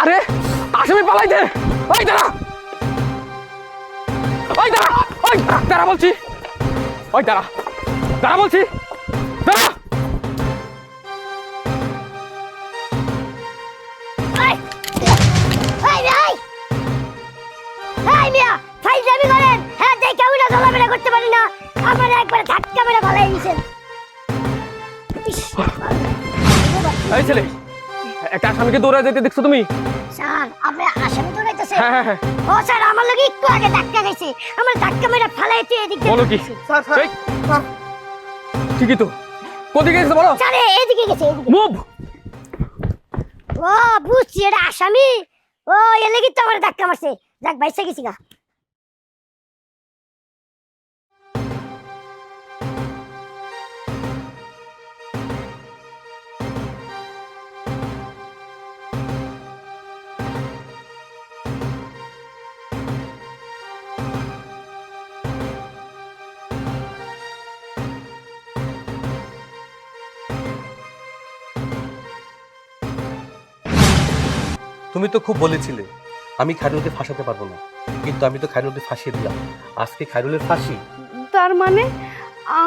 আরে আসামি পালাই দে। ওই দাঁড়া, ওই দাঁড়া, ওই দাঁড়া বলছি, ওই দাঁড়া, দাঁড়া বলছি, দাঁড়া। করতে পারি না, আমার একবার ধাক্কা মেরে ফেলাই দিয়েছেন। এই ছেলে, একটা আসামিকে দৌড়ে যেতে দেখছো তুমি? স্যার আপনি আসামি দৌড়াইতেছেন? হ্যাঁ হ্যাঁ হ্যাঁ। ও স্যার আমার লগে একটু আগে ধাক্কা খাইছে, আমার ধাক্কা মেরে ফেলাইতে এদিকে। বলো কি? স্যার স্যার এই, ঠিকই তো। কোদিকে গেছে বলো? স্যার এদিকে গেছে, এদিকে। মুভ। ও বুঝছি, এটা আসামি। ও এর লাগি তো আমার ধাক্কা মারছে। যাক বাইসে গেছি গা। তুমি তো খুব বলেছিলে আমি খায়রুলকে ফাঁসাতে পারবো না, কিন্তু আমি তো খায়রুলকে ফাঁসিয়ে দিলাম। আজকে খায়রুলের ফাঁসি। তার মানে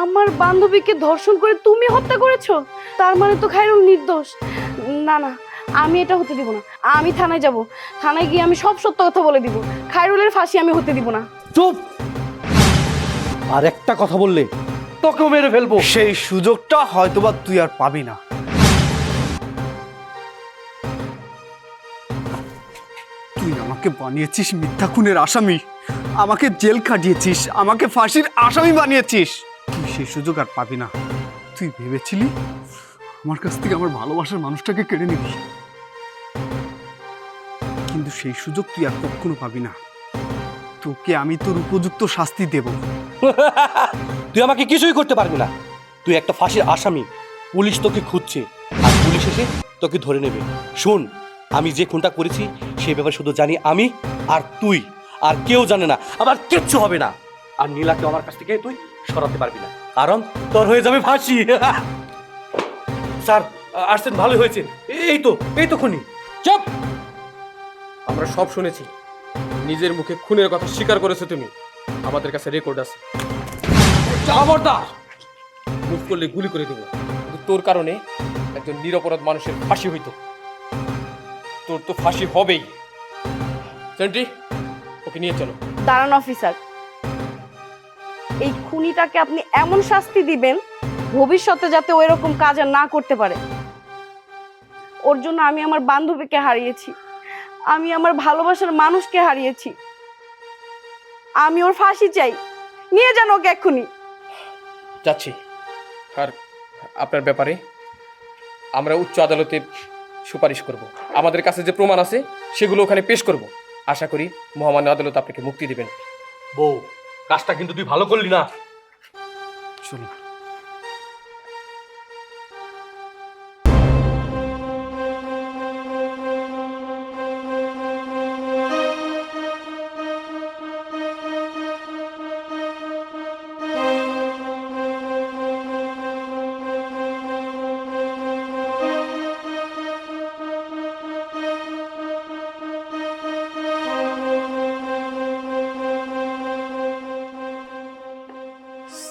আমার বান্ধবীকে ধর্ষণ করে তুমি হত্যা করেছো? তার মানে তো খায়রুল নির্দোষ। না না, আমি এটা হতে দিব না। আমি থানায় যাব, থানায় গিয়ে আমি সব সত্য কথা বলে দিব। খায়রুলের ফাঁসি আমি হতে দিব না। চুপ! আর একটা কথা বললে তোকেও মেরে ফেলবো। সেই সুযোগটা হয়তোবা তুই আর পাবি না। তুই আমাকে বানিয়েছিস মিথ্যা খুনের আসামি, আমাকে জেল খাটিয়েছিস, আমাকে ফাঁসির আসামি বানিয়েছিস। তুই সেই সুযোগ আর পাবি না। তুই ভেবেছিলি আমার কাছ থেকে আমার ভালোবাসার মানুষটাকে কেড়ে নিবি, কিন্তু সেই সুযোগ তুই আর কখনো পাবি না। তোকে আমি তোর উপযুক্ত শাস্তি দেব। তুই আমাকে কিছুই করতে পারবি না। তুই একটা ফাঁসির আসামি, পুলিশ তোকে খুঁজছে, আর পুলিশ এসে তোকে ধরে নেবে। শোন, আমি যে খুনটা করেছি সেই ব্যাপারে শুধু জানি আমি আর তুই, আর কেউ জানে না। আমার কিচ্ছু হবে না। আর নীলাকে আমার কাছ থেকে তুই সরাতে পারবি না, কারণ তোর হয়ে যাবে ফাঁসি। স্যার আসছেন, ভালো হয়েছে। এই তো খুনি। চুপ! আমরা সব শুনেছি, নিজের মুখে খুনের কথা স্বীকার করেছো তুমি। আমাদের কাছে রেকর্ড আছে। খবরদার! মুখ করলে গুলি করে দেবো। কিন্তু তোর কারণে একজন নিরপরাধ মানুষের ফাঁসি হইতো। তোর তো ফাঁসি হবেই। সেন্ট্রি, ওকে নিয়ে চলো। দাঁড়ান অফিসার, এই খুনিটাকে আপনি এমন শাস্তি দিবেন ভবিষ্যতে যাতে ওই রকম কাজ আর না করতে পারে। ওর জন্য আমি আমার বান্ধবীকে হারিয়েছি, আমি আমার ভালোবাসার মানুষকে হারিয়েছি। আমি ওর ফাঁসি চাই। নিয়ে যান ওকে এক্ষুনি। যাচ্ছি। আর আপনার ব্যাপারে আমরা উচ্চ আদালতে সুপারিশ করব। আমাদের কাছে যে প্রমাণ আছে সেগুলো ওখানে পেশ করব। আশা করি মহামান্য আদালত আপনাকে মুক্তি দিবেন। বউ, কাজটা কিন্তু তুই ভালো করলি না। চলো।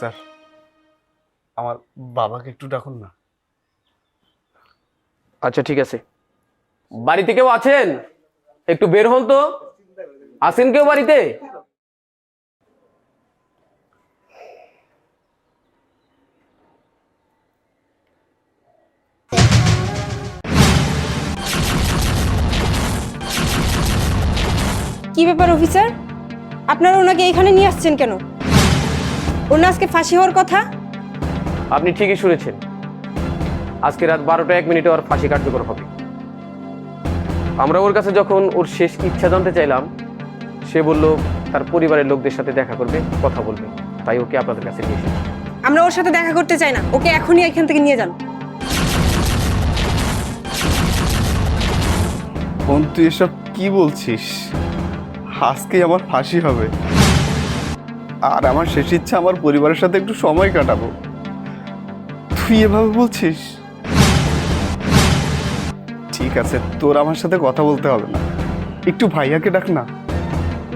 স্যার, আমার বাবাকে একটু ডাকুন না। আচ্ছা ঠিক আছে। বাড়িতে কেউ আছেন? একটু বের হন তো। আছেন কেউ বাড়িতে? কি ব্যাপার অফিসার, আপনারা ওনাকে এখানে নিয়ে আসছেন কেন? ওনার আজকে ফাঁসি হওয়ার কথা। আপনি ঠিকই শুনেছেন, আজকে রাত 12টা 1 মিনিটে ওর ফাঁসি কার্যকর হবে। আমরা ওর কাছে যখন ওর শেষ ইচ্ছা জানতে চাইলাম, সে বলল তার পরিবারের লোকদের সাথে দেখা করবে, কথা বলবে। তাই ওকে আপনাদের কাছে নিয়ে এসেছি। আমরা ওর সাথে দেখা করতে চাই না, ওকে এখনই এখান থেকে নিয়ে যান। বোন, তুই এসব কি বলছিস? আজকে আমার ফাঁসি হবে, আর আমার শেষ ইচ্ছা আমার পরিবারের সাথে একটু সময় কাটাবো। তুই এভাবে বলছিস? ঠিক আছে, তোর আমার সাথে কথা বলতে হবে না, একটু ভাইয়াকে ডাক না।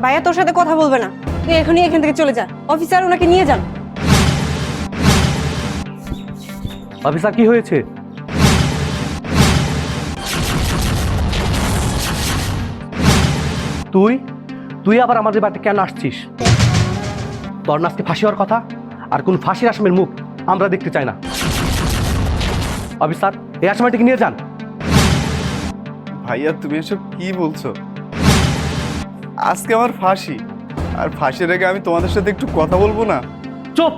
ভাইয়া তোর সাথে কথা বলবে না, তুই এখনই এখান থেকে চলে যা। অফিসার ওনাকে নিয়ে যান। অফিসার কি হয়েছে? তুই তুই আবার আমাদের বাড়িতে কেন আসছিস? তোর না আজকে ফাঁসি হওয়ার কথা, আর কোন ফাঁসির আসামির মুখ আমরা দেখতে চাই না। অফিসার, এই আসামিটিকে নিয়ে যান। ভাইয়া তুমি এসব কি বলছো? আজকে আমার ফাঁসি, আর ফাঁসির আগে আমি তোমাদের সাথে একটু কথা বলবো না? চুপ!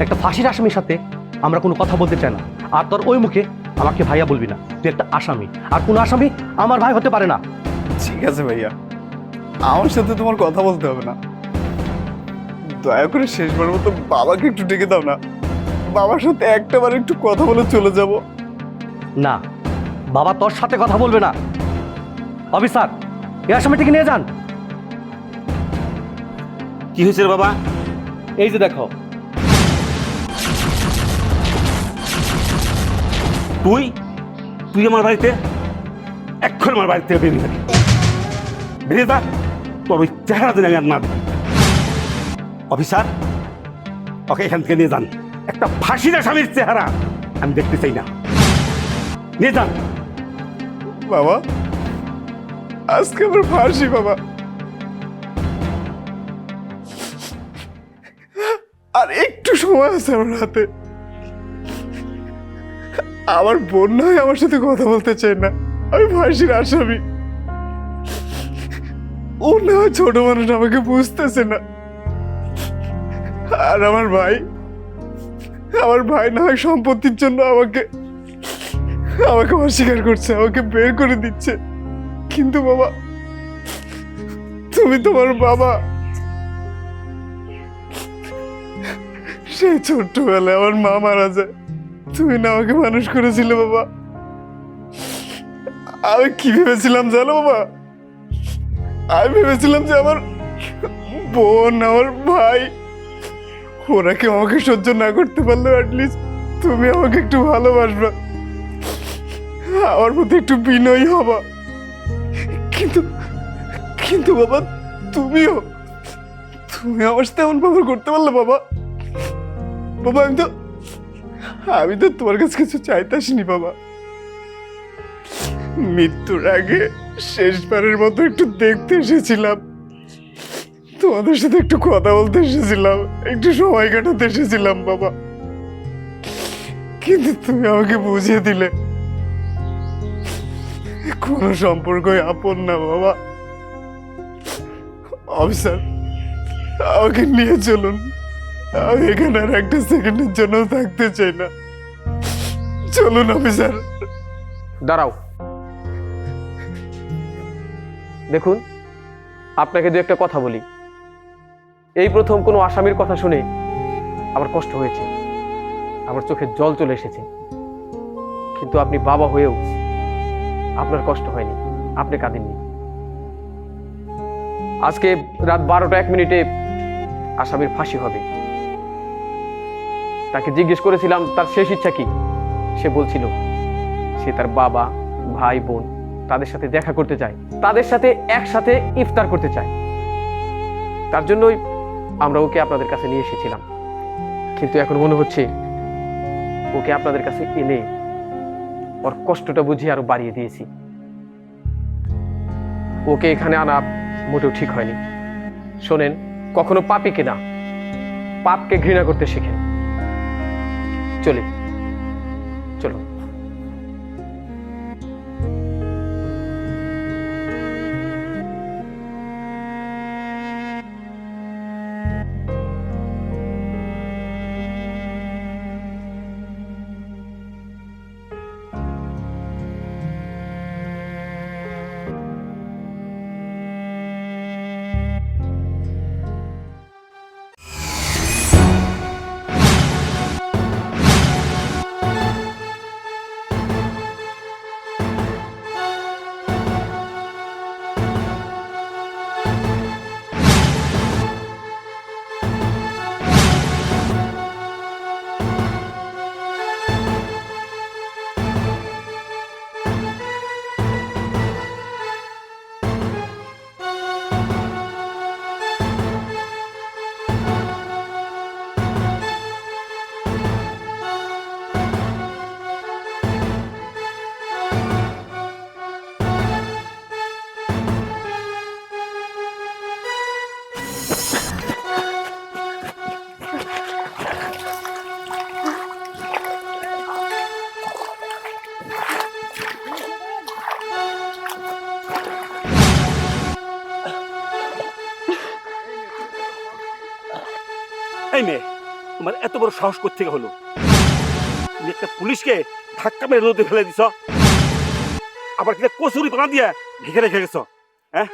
একটা ফাঁসির আসামির সাথে আমরা কোনো কথা বলতে চাই না, আর তোর ওই মুখে আমাকে ভাইয়া বলবি না। তুই একটা আসামি, আর কোনো আসামি আমার ভাই হতে পারে না। ঠিক আছে ভাইয়া, আমার সাথে তোমার কথা বলতে হবে না, দয়া করে শেষবার মতো বাবাকে একটু ডেকে দাও না, বাবার সাথে একটাবার একটু কথা বলে চলে যাব। না, বাবা তোর সাথে কথা বলবে না। অফিসার, এই আসামিটিকে নিয়ে যান। কি হয়েছে রে বাবা? এই যে দেখো। তুই তুই আমার বাড়িতে এক্ষণ আমার বাড়িতে বেরিয়ে যাবি, বেরিয়ে যা। তোর ওই চেহারা দিন আমি আর না দিই। অফিসার, ওকে এখান থেকে নিয়ে যান। একটা ফাঁসির আসামির চেহারা আমি দেখতে চাই না, নিয়ে যান। বাবা, আজকে আমার ফাঁসি বাবা, আর একটু সময় আছে আমার হাতে। আমার বোন নয় আমার সাথে কথা বলতে চায় না, আমি ফাঁসির আসামি। ও না হয় ছোট মানুষ, আমাকে বুঝতেছে না। আর আমার ভাই না হয় সম্পত্তির জন্য আমাকে অস্বীকার করছে, আমাকে বের করে দিচ্ছে। কিন্তু বাবা, তুমি তোমার বাবা, সেই ছোট্টবেলায় আমার মা মারা যায়, তুমি না আমাকে মানুষ করেছিলে বাবা। আমি কি ভেবেছিলাম জানো বাবা? আমি ভেবেছিলাম যে আমার বোন, আমার ভাই, ওরা কেউ আমাকে সহ্য না করতে পারলে অ্যাটলিস্ট তুমি আমাকে একটু ভালোবাসবা, আমার প্রতি একটু বিনয়ী হবা। কিন্তু কিন্তু বাবা, তুমি আমার সাথে এমন ব্যবহার করতে পারলে বাবা। বাবা, আমি তো তোমার কাছে কিছু চাইতে আসিনি বাবা। মৃত্যুর আগে শেষবারের মতো একটু দেখতে এসেছিলাম, তোমাদের সাথে একটু কথা বলতে এসেছিলাম, একটু সময় কাটাতে এসেছিলাম বাবা। কিন্তু তুমি আমাকে বুঝিয়ে দিলে কোনো সম্পর্কই আপন না বাবা। অফিসার, আমাকে নিয়ে চলুন, আমি এখানে আর একটা সেকেন্ডের জন্য থাকতে চাই না। চলুন অফিসার। দাঁড়াও, দেখুন, আপনাকে দু একটা কথা বলি। এই প্রথম কোনো আসামির কথা শুনে আমার কষ্ট হয়েছে, আমার চোখে জল চলে এসেছে। কিন্তু আপনি বাবা হয়েও আপনার কষ্ট হয়নি, আপনি কাঁদেননি। আজকে রাত 12টা 1 মিনিটে আসামির ফাঁসি হবে। তাকে জিজ্ঞেস করেছিলাম তার শেষ ইচ্ছা কি। সে বলছিল সে তার বাবা, ভাই, বোন তাদের সাথে দেখা করতে চায়, তাদের সাথে একসাথে ইফতার করতে চায়। তার জন্যই আমরা ওকে আপনাদের কাছে নিয়ে এসেছিলাম। কিন্তু এখন মনে হচ্ছে ওকে আপনাদের কাছে এনে ওর কষ্টটা বুঝিয়ে আরো বাড়িয়ে দিয়েছি। ওকে এখানে আনা মোটেও ঠিক হয়নি। শোনেন, কখনো পাপীকে না, পাপকে ঘৃণা করতে শেখেন। চলে চলো। এই মেয়ে, তোমার এত বড় সাহস কোত্থেকে হলো? তুমি একটা পুলিশকে ধাক্কা মেরে নদীতে ফেলে দিছ, আবার কিনা কচুরি পানা দিয়ে ঢেকে রেখে গেছ। হ্যাঁ,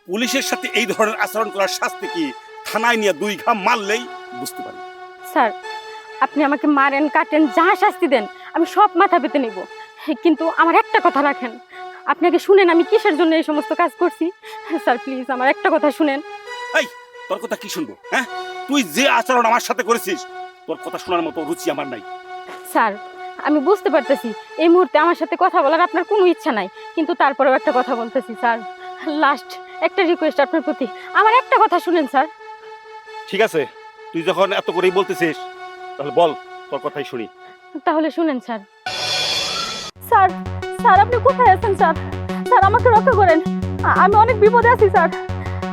পুলিশের সাথে এই ধরনের আচরণ করার শাস্তি কি থানায় নিয়ে 2 ঘা মারলেই বুঝতে পারি। স্যার, আপনি আমাকে মারেন, কাটেন, যা শাস্তি দেন আমি সব মাথা পেতে নেব, কিন্তু আমার একটা কথা রাখেন। আপনাকে শুনেন আমি কিসের জন্য এই সমস্ত কাজ করছি। স্যার প্লিজ আমার একটা কথা শুনেন। এই, তোর কথা কি শুনবো? হ্যাঁ, তুই যে আচরণ আমার সাথে করেছিস, তোর কথা শোনার মতো রুচি আমার নাই। স্যার, আমি বুঝতে পারতেছি এই মুহূর্তে আমার সাথে কথা বলার আপনার কোনো ইচ্ছা নাই, কিন্তু তারপরেও একটা কথা বলতেছি স্যার। লাস্ট একটা রিকোয়েস্ট আপনার প্রতি, আমার একটা কথা শুনেন স্যার। ঠিক আছে, তুই যখন এত করেই বলতেছিস তাহলে বল, তোর কথাই শুনি। তাহলে শুনেন স্যার। স্যার, স্যার আপনি কোথায় আছেন স্যার? স্যার আমাকে রক্ষা করেন, আমি অনেক বিপদে আছি স্যার।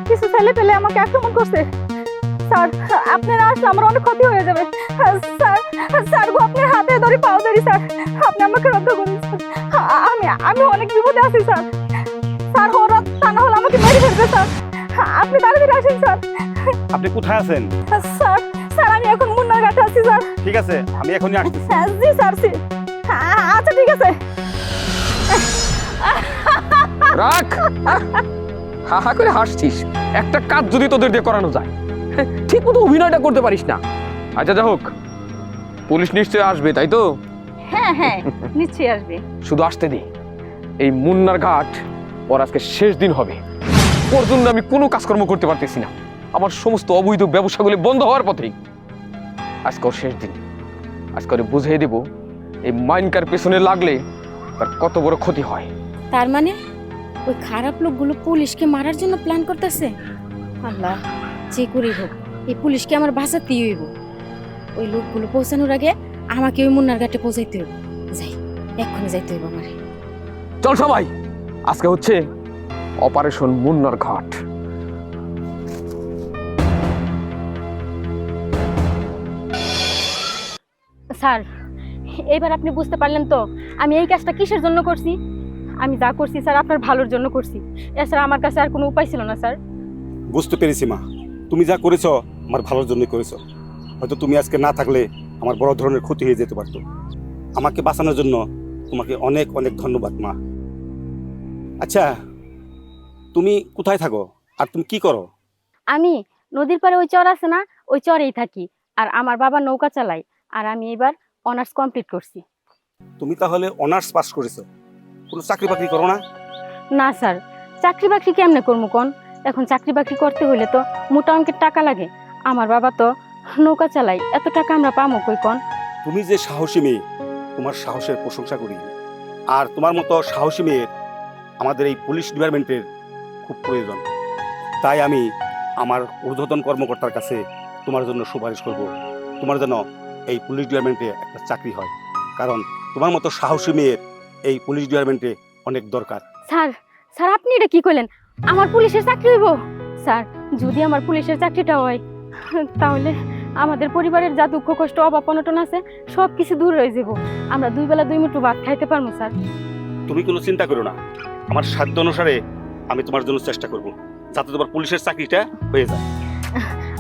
কিছু ছেলে পেলে আমাকে আক্রমণ করছে স্যার, আপনারা আসলে আমার অনেক ক্ষতি হয়ে যাবে স্যার। স্যার গো, আপনার হাতে ধরি পাও ধরি স্যার, আপনি আমাকে রক্ষা করুন স্যার। আমি অনেক বিপদে আছি স্যার। স্যার ওরা তা না হলে আমাকে মেরে ফেলবে স্যার, আপনি তাড়াতাড়ি আসেন স্যার। আপনি কোথায় আছেন? স্যার, স্যার আমি এখন মুন্নার ঘাটে আছি স্যার। ঠিক আছে, আমি এখনই আসতেছি। জি স্যার, জি। আচ্ছা ঠিক আছে। রাখ, হা হা করে হাসছিস। একটা কাজ যদি তোদের দিয়ে করানো যায়, ঠিক মতো অভিনয়টা করতে পারিস না। আচ্ছা যা হোক, পুলিশ নিশ্চয়ই আসবে তাই তো? হ্যাঁ হ্যাঁ, নিশ্চয়ই আসবে। শুধু আসতে দে। এই মুন্নার ঘাট ওর আজকে শেষ দিন হবে। ওর জন্য আমি কোনো কাজকর্ম করতে পারতেছি না। আমার সমস্ত অবৈধ ব্যবসাগুলি বন্ধ হওয়ার পথেই। আজকে ওর শেষ দিন। আজকে ওরে বুঝিয়ে দেব এই মাইনকার পেছনে লাগলে তার কত বড় ক্ষতি হয়। তার মানে ওই খারাপ লোকগুলো পুলিশকে মারার জন্য প্ল্যান করতেছে। আল্লাহ, যে করেই হোক এই পুলিশকে আমার বাঁচাতেই হইব। ওই লোকগুলো পৌঁছানোর আগে আমাকে ওই মুন্নার ঘাটে পৌঁছাইতে হইব। যাই, এক্ষুনি যাইতে হইব আমার। চল সবাই, আজকে হচ্ছে অপারেশন মুন্নার ঘাট। স্যার, এবার আপনি বুঝতে পারলেন তো আমি এই কাজটা কিসের জন্য করছি? আমি যা করছি স্যার আপনার ভালোর জন্য করছি, এছাড়া আমার কাছে আর কোনো উপায় ছিল না স্যার। বুঝতে পেরেছি মা, তুমি যা করেছো আমার ভালোর জন্যই করেছো। হয়তো তুমি আজকে না থাকলে আমার বড় ধরনের ক্ষতি হয়ে যেতে পারতো। আমাকে বাঁচানোর জন্য তোমাকে অনেক অনেক ধন্যবাদ মা। আচ্ছা, তুমি কোথায় থাকো আর তুমি কি করো? আমি নদীর পাড়ে ওই চর আছে না, ওই চরেই থাকি। আর আমার বাবা নৌকা চালায়। আর আমি এবার অনার্স কমপ্লিট করছি। তুমি তাহলে অনার্স পাস করেছো, কোনো চাকরি বাকরি করো না? না স্যার, চাকরি বাকরি কেমনে করবো কোন? এখন চাকরি বাকরি করতে হইলে তো মোটা অঙ্কের টাকা লাগে। আমার বাবা তো নৌকা চালায়, এত টাকা আমরা পাবো কই কোন? তুমি যে সাহসী মেয়ে, তোমার সাহসের প্রশংসা করি। আর তোমার মতো সাহসী মেয়ের আমাদের এই পুলিশ ডিপার্টমেন্টের খুব প্রয়োজন। তাই আমি আমার ঊর্ধ্বতন কর্মকর্তার কাছে তোমার জন্য সুপারিশ করব, তোমার যেন এই পুলিশ ডিপার্টমেন্টে একটা চাকরি হয়। কারণ তোমার মতো সাহসী মেয়ের এই পুলিশ ডিপার্টমেন্টে অনেক দরকার। স্যার, স্যার আপনি এটা কি কইলেন? আমার পুলিশের চাকরি হইব? স্যার, যদি আমার পুলিশের চাকরিটা হয় তাহলে আমাদের পরিবারের যা দুঃখ কষ্ট অভাব অনটন আছে সব কিছু দূর হয়ে যাব। আমরা 2 বেলা 2 মুঠো ভাত খাইতে পারবো স্যার। তুমি কোনো চিন্তা করো না, আমার সাধ্য অনুসারে আমি তোমার জন্য চেষ্টা করব যাতে তোমার পুলিশের চাকরিটা হয়ে যায়।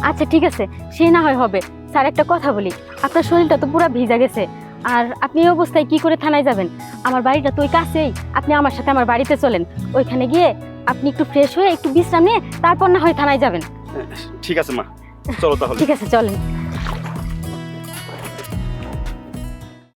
আচ্ছা ঠিক আছে, সে না হয় হবে। স্যার একটা কথা বলি, আপনার শরীরটা তো পুরো ভিজা গেছে, আর আপনি এই অবস্থায় কি করে থানায় যাবেন? আমার বাড়িটা তো ওই কাছেই, আপনি আমার সাথে আমার বাড়িতে চলেন। ওইখানে গিয়ে আপনি একটু ফ্রেশ হয়ে একটু বিশ্রাম নিয়ে তারপর না হয় থানায় যাবেন। ঠিক আছে মা, চলো তাহলে। ঠিক আছে চলেন।